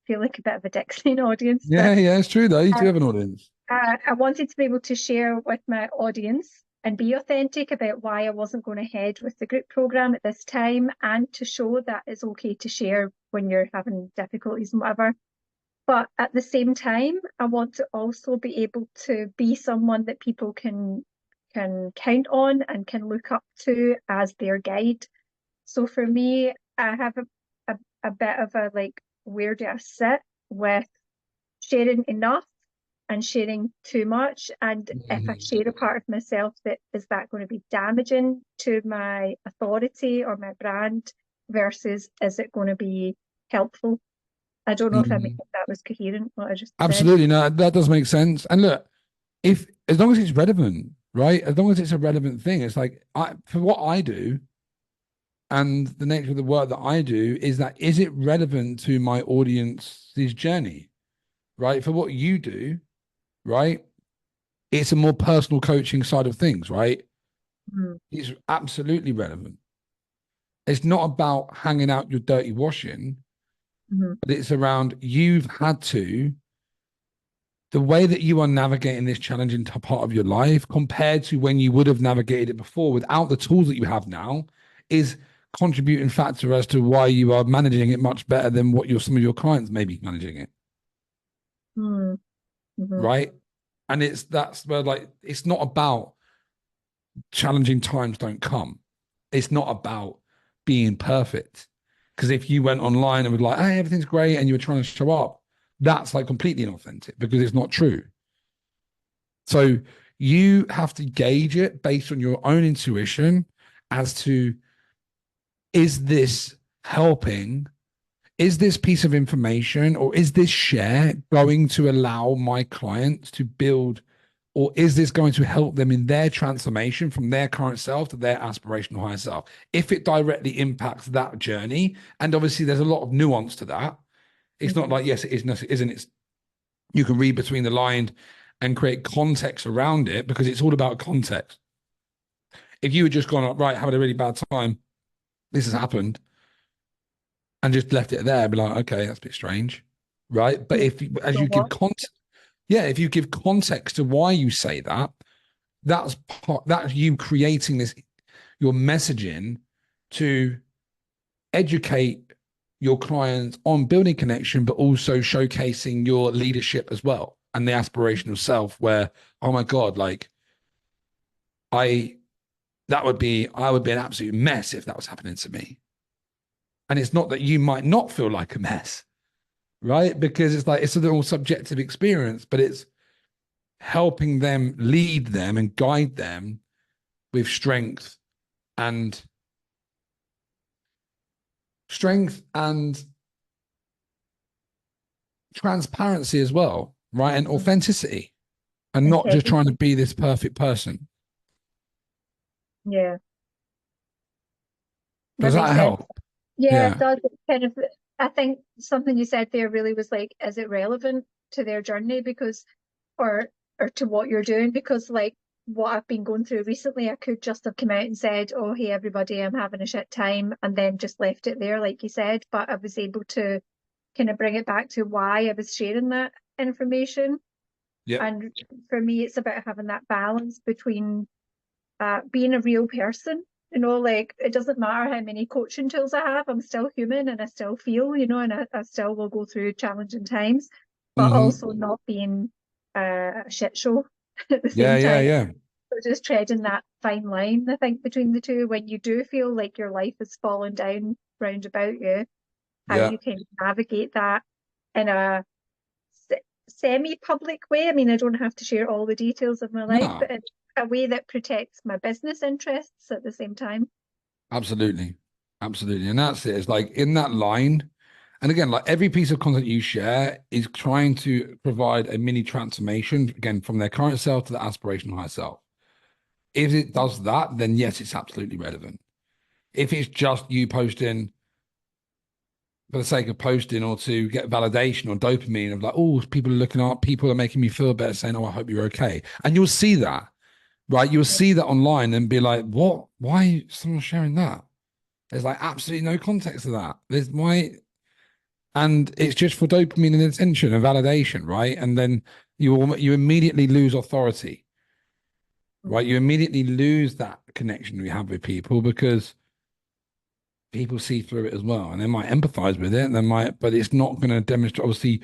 Feel like a bit of a Dixon audience. Yeah, it's true though. You do have an audience. I wanted to be able to share with my audience and be authentic about why I wasn't going ahead with the group program at this time, and to show that it's okay to share when you're having difficulties and whatever. But at the same time, I want to also be able to be someone that people can count on and can look up to as their guide. So for me, I have a bit of a where do I sit with sharing enough and sharing too much? And if I share a part of myself, is that going to be damaging to my authority or my brand, versus is it going to be helpful? I don't know if that was coherent, what I just Absolutely. said. No, that does make sense. And look, as long as it's relevant, right? As long as it's a relevant thing, it's for what I do and the nature of the work that I do, is it relevant to my audience's journey, right? For what you do, right? It's a more personal coaching side of things, right? It's absolutely relevant. It's not about hanging out your dirty washing, Mm-hmm. but it's around you've had to, the way that you are navigating this challenging part of your life compared to when you would have navigated it before without the tools that you have now is contributing factor as to why you are managing it much better than what some of your clients may be managing it. Mm-hmm. Right. And that's where, like, it's not about challenging times don't come. It's not about being perfect. Because if you went online and was like, hey, everything's great, and you were trying to show up, that's like completely inauthentic because it's not true. So you have to gauge it based on your own intuition as to, is this helping? Is this piece of information or is this share going to allow my clients to build, or is this going to help them in their transformation from their current self to their aspirational higher self? If it directly impacts that journey, and obviously there's a lot of nuance to that. It's not like, yes, it is, no, it isn't. It's, you can read between the lines and create context around it because it's all about context. If you had just gone up, right, having a really bad time, this has happened, and just left it there, be like, okay, that's a bit strange, right? But Yeah. if as So you give what? context, yeah, if you give context to why you say that, that's you creating this, your messaging to educate your clients on building connection, but also showcasing your leadership as well and the aspirational self. Where, oh my god, like I I would be an absolute mess if that was happening to me. And it's not that you might not feel like a mess, right? Because it's like it's a little subjective experience, but it's helping them, lead them and guide them with and strength and transparency as well, right? And authenticity, and not just trying to Integrity. be this perfect person. Yeah, Does that that makes sense. help? Yeah, it Yeah. does. It's kind of, I think something you said there really was like, is it relevant to their journey? Because, or to what you're doing? Because like what I've been going through recently, I could just have come out and said, "Oh, hey everybody, I'm having a shit time," and then just left it there, like you said. But I was able to kind of bring it back to why I was sharing that information. Yep. And for me, it's about having that balance between being a real person. You know, like it doesn't matter how many coaching tools I have, I'm still human and I still feel, you know, and I still will go through challenging times, but Mm-hmm. also not being a shit show at the Yeah. same Yeah. time. Yeah. So just treading that fine line, I think, between the two, when you do feel like your life is falling down round about you, how Yeah. you can navigate that in a semi-public way. I mean, I don't have to share all the details of my life, No. but in a way that protects my business interests at the same time. Absolutely. Absolutely. And that's it. It's like in that line. And again, like every piece of content you share is trying to provide a mini transformation, again, from their current self to the aspirational higher self. If it does that, then yes, it's absolutely relevant. If it's just you posting for the sake of posting or to get validation or dopamine of like, oh, people are looking up, people are making me feel better, saying, oh, I hope you're okay. And you'll see that, right? You'll see that online and be like, what? Why is someone sharing that? There's like absolutely no context to that. There's why, and it's just for dopamine and attention and validation, right? And then you immediately lose authority, right? You immediately lose that connection we have with people because people see through it as well, and they might empathize with it, and they might, but it's not going to demonstrate. Obviously,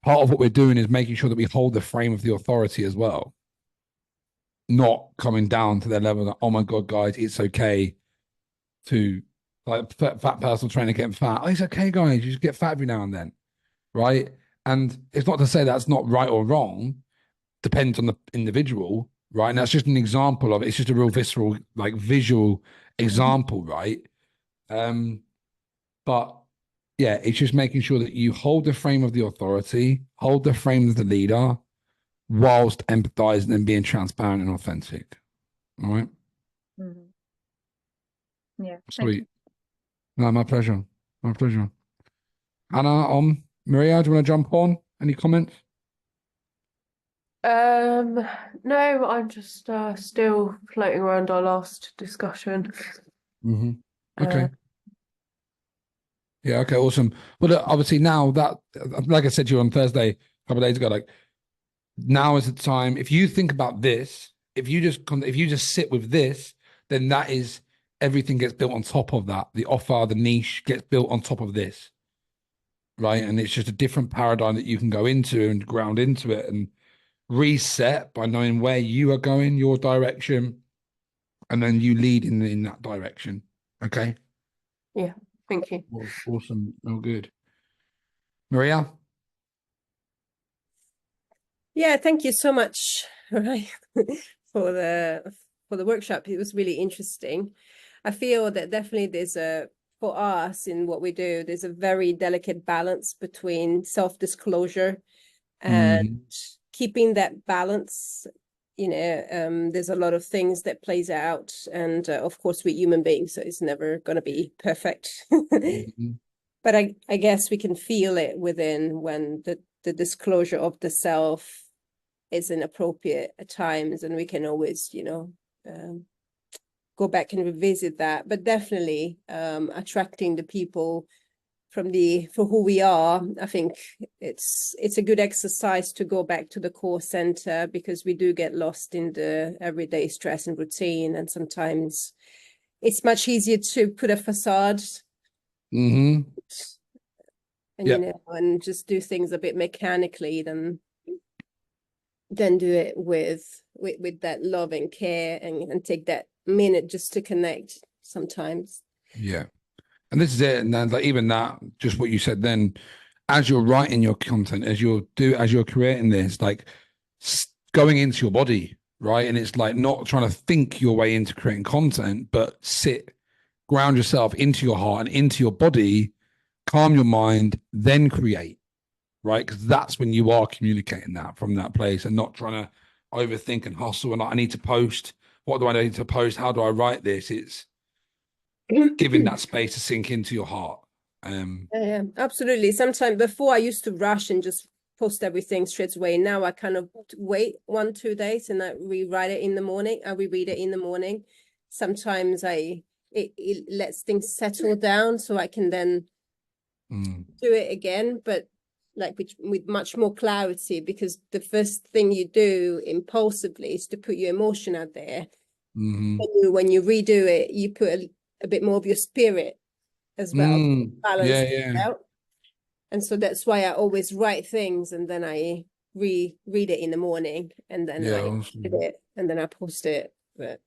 part of what we're doing is making sure that we hold the frame of the authority as well, not coming down to their level that, oh my god, guys, it's okay to like fat personal trainer getting fat. Oh, it's okay, guys, you just get fat every now and then, right? And it's not to say that's not right or wrong, depends on the individual, right? And that's just an example of it. It's just a real visceral, like visual example, right? Um, but yeah, it's just making sure that you hold the frame of the authority, hold the frame of the leader, whilst empathizing and being transparent and authentic. All right. Mm-hmm. Yeah, thank Sweet. you. No, my pleasure. My pleasure. Anna, Maria, do you want to jump on? Any comments? Um, no, I'm just still floating around our last discussion. Mm-hmm. Uh, Okay. Yeah. Okay. Awesome. Well, look, obviously now that, like I said to you on Thursday, a couple of days ago, like now is the time. If you think about this, if you just sit with this, then that is everything gets built on top of that. The offer, the niche gets built on top of this, right? And it's just a different paradigm that you can go into and ground into it and reset by knowing where you are going, your direction, and then you lead in that direction. Okay. Yeah, thank you. Awesome. Oh, good. Maria. Yeah, thank you so much, right, for the workshop. It was really interesting. I feel that definitely for us in what we do, there's a very delicate balance between self-disclosure and keeping that balance. There's a lot of things that plays out, and of course we're human beings, so it's never going to be perfect. But I guess we can feel it within when the disclosure of the self is inappropriate at times, and we can always, go back and revisit that. But definitely attracting the people for who we are, I think it's a good exercise to go back to the core center, because we do get lost in the everyday stress and routine, and sometimes it's much easier to put a facade and and just do things a bit mechanically than do it with that love and care, and take that minute just to connect sometimes. Yeah. And this is it. And then like even that, just what you said then, as you're writing your content, as you're creating this, like going into your body, right? And it's like not trying to think your way into creating content, but ground yourself into your heart and into your body, calm your mind, then create, right? Because that's when you are communicating that from that place, and not trying to overthink and hustle. And I need to post. What do I need to post? How do I write this? It's giving that space to sink into your heart. Yeah, absolutely. Sometimes before I used to rush and just post everything straight away. Now I kind of wait 1-2 days and I rewrite it in the morning. I reread it in the morning. Sometimes it lets things settle down so I can then do it again, but like with much more clarity, because the first thing you do impulsively is to put your emotion out there. When you redo it, you put a bit more of your spirit as well, balance it out. And so that's why I always write things and then I read it in the morning, and then I read it and then I post it. But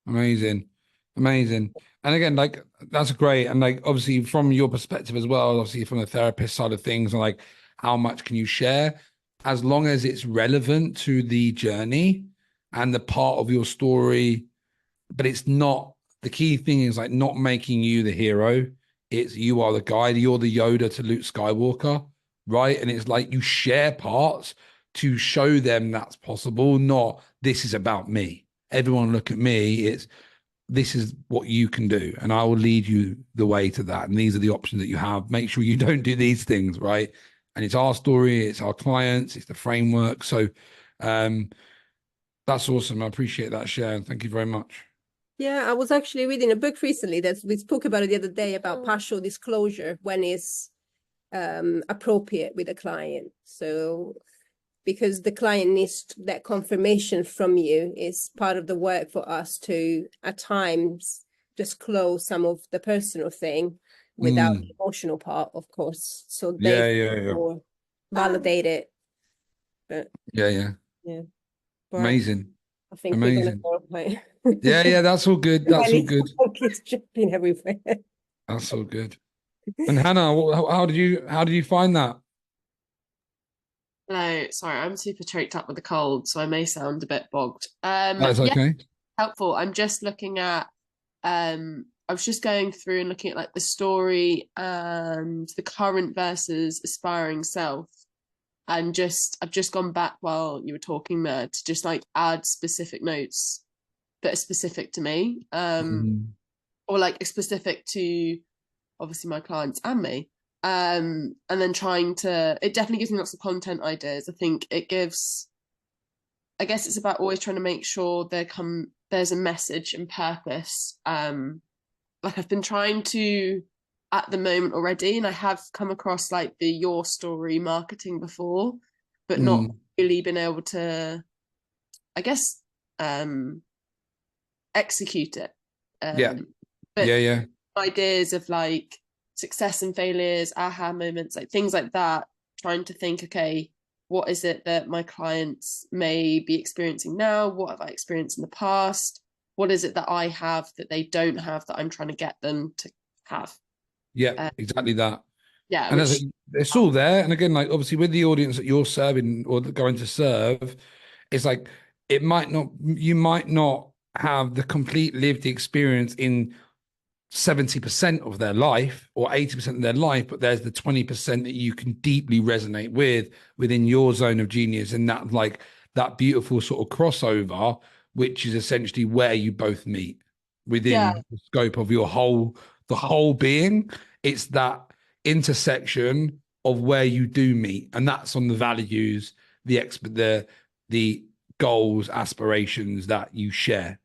amazing. And again, like that's great. And like obviously from your perspective as well, obviously from the therapist side of things, and like how much can you share, as long as it's relevant to the journey and the part of your story. But it's not, the key thing is like not making you the hero. It's you are the guide, you're the Yoda to Luke Skywalker, right? And it's like you share parts to show them that's possible, not this is about me. Everyone look at me. It's this is what you can do, and I will lead you the way to that. And these are the options that you have. Make sure you don't do these things, right? And it's our story, it's our clients, it's the framework. So that's awesome. I appreciate that share. Thank you very much. Yeah, I was actually reading a book recently that we spoke about it the other day about partial disclosure when it's appropriate with a client. So because the client needs that confirmation from you, is part of the work for us to at times disclose some of the personal thing without the emotional part, of course. So they validate it. But, yeah. Amazing. I think amazing. We're gonna go, yeah, that's all good. That's all good. It's jumping everywhere. That's all good. And Hannah, how did you find that? Hello, sorry, I'm super choked up with a cold, so I may sound a bit bogged. That's okay. Helpful. I'm just looking at I was just going through and looking at like the story and the current versus aspiring self. And I've just gone back while you were talking there to just like add specific notes that are specific to me, or like specific to obviously my clients and me. And then it definitely gives me lots of content ideas. I think I guess it's about always trying to make sure there's a message and purpose. Like I've been trying to at the moment already, and I have come across like the your story marketing before, but not really been able to, I guess, execute it. But yeah. ideas of like success and failures, aha moments, like things like that, trying to think, okay, what is it that my clients may be experiencing now? What have I experienced in the past? What is it that I have that they don't have that I'm trying to get them to have? Yeah, exactly that. Yeah, And which, it's all there. And again, like obviously with the audience that you're serving or going to serve, it's like you might not have the complete lived experience in 70% of their life or 80% of their life, but there's the 20% that you can deeply resonate with within your zone of genius, and that like that beautiful sort of crossover, which is essentially where you both meet within the scope of your the whole being. It's that intersection of where you do meet, and that's on the values, the goals, aspirations that you share.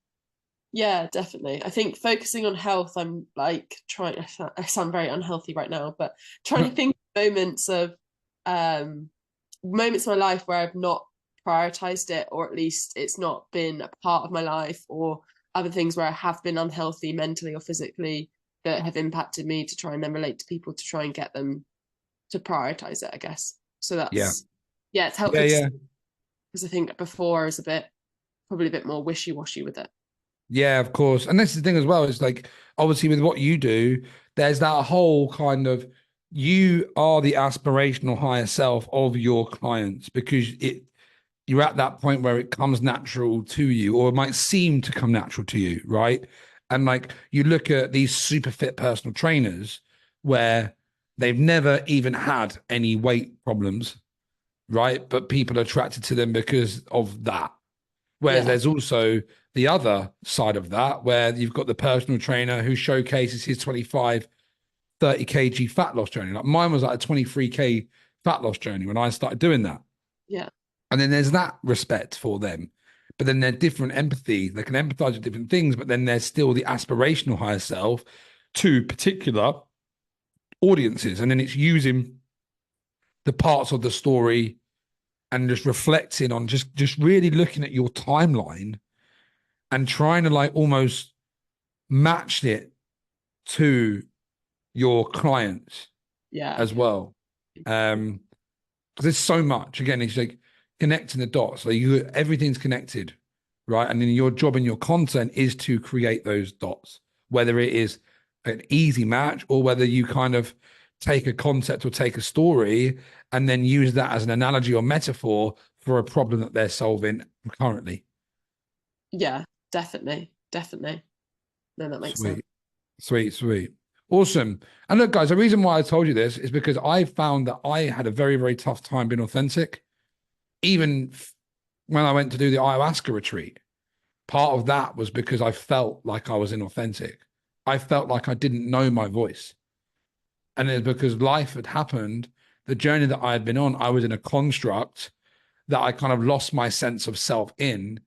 yeah, definitely. I think focusing on health, I'm like trying, I sound very unhealthy right now, but trying to think of moments in my life where I've not prioritized it, or at least it's not been a part of my life, or other things where I have been unhealthy mentally or physically that have impacted me, to try and then relate to people to try and get them to prioritize it, I guess. So that's, it's helpful. Yeah. Because I think before I was probably a bit more wishy-washy with it. Yeah, of course. And that's the thing as well, is like obviously with what you do, there's that whole kind of, you are the aspirational higher self of your clients, because you're at that point where it comes natural to you, or it might seem to come natural to you, right? And like you look at these super fit personal trainers where they've never even had any weight problems, right? But people are attracted to them because of that. Whereas there's also the other side of that, where you've got the personal trainer who showcases his 25, 30 kg fat loss journey. Like mine was like a 23k fat loss journey when I started doing that. Yeah. And then there's that respect for them. But then they're different empathy. They can empathize with different things, but then there's still the aspirational higher self to particular audiences. And then it's using the parts of the story and just reflecting on just really looking at your timeline and trying to like almost match it to your clients as well. Because there's so much, again, it's like connecting the dots. Like everything's connected, right? And then your job and your content is to create those dots, whether it is an easy match or whether you kind of take a concept or take a story and then use that as an analogy or metaphor for a problem that they're solving currently. Yeah, definitely. No, that makes sense. Sweet. Awesome. And look, guys, the reason why I told you this is because I found that I had a very, very tough time being authentic. Even when I went to do the ayahuasca retreat, part of that was because I felt like I was inauthentic. I felt like I didn't know my voice. And it's because life had happened. The journey that I had been on, I was in a construct that I kind of lost my sense of self in,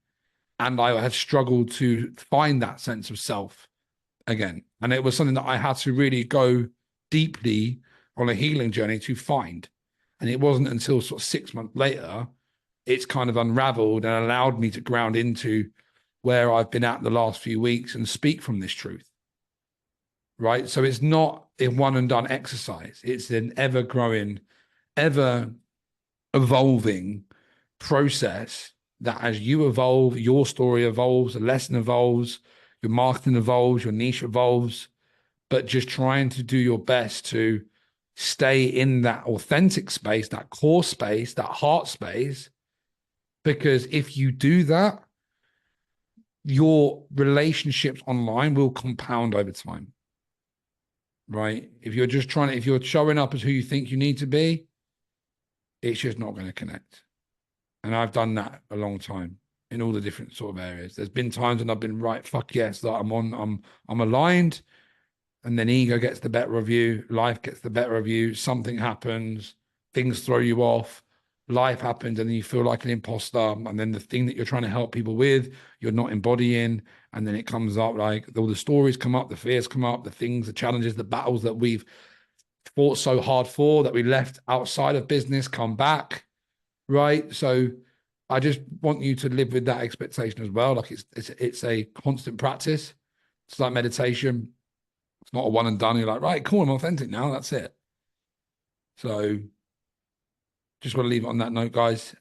and I had struggled to find that sense of self again. And it was something that I had to really go deeply on a healing journey to find. And it wasn't until sort of 6 months later, it's kind of unraveled and allowed me to ground into where I've been at the last few weeks and speak from this truth. Right. So it's not a one and done exercise. It's an ever growing, ever evolving process that as you evolve, your story evolves, the lesson evolves, your marketing evolves, your niche evolves, but just trying to do your best to stay in that authentic space, that core space, that heart space. Because if you do that, your relationships online will compound over time. Right? If you're just if you're showing up as who you think you need to be, it's just not going to connect. And I've done that a long time in all the different sort of areas. There's been times when I've been right, fuck yes, that I'm aligned, and then ego gets the better of you, life gets the better of you, something happens, things throw you off, life happens and then you feel like an imposter, and then the thing that you're trying to help people with, you're not embodying, and then it comes up, like all the stories come up, the fears come up, the things, the challenges, the battles that we've fought so hard for, that we left outside of business, come back, right? So I just want you to live with that expectation as well. Like it's a constant practice. It's like meditation. It's not a one and done. You're like, right, cool, I'm authentic now. That's it. So just want to leave it on that note, guys.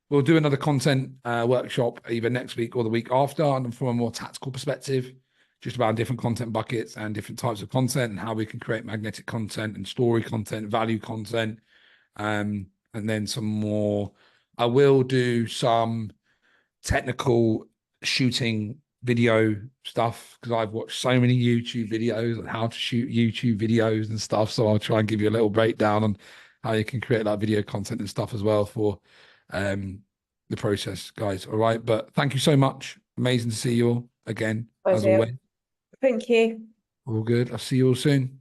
We'll do another content workshop either next week or the week after, and from a more tactical perspective, just about different content buckets and different types of content and how we can create magnetic content and story content, value content, and then some more. I will do some technical shooting video stuff because I've watched so many YouTube videos on how to shoot YouTube videos and stuff. So I'll try and give you a little breakdown on how you can create like video content and stuff as well for the process, guys. All right. But thank you so much. Amazing to see you all again, as always. Thank you. All good. I'll see you all soon.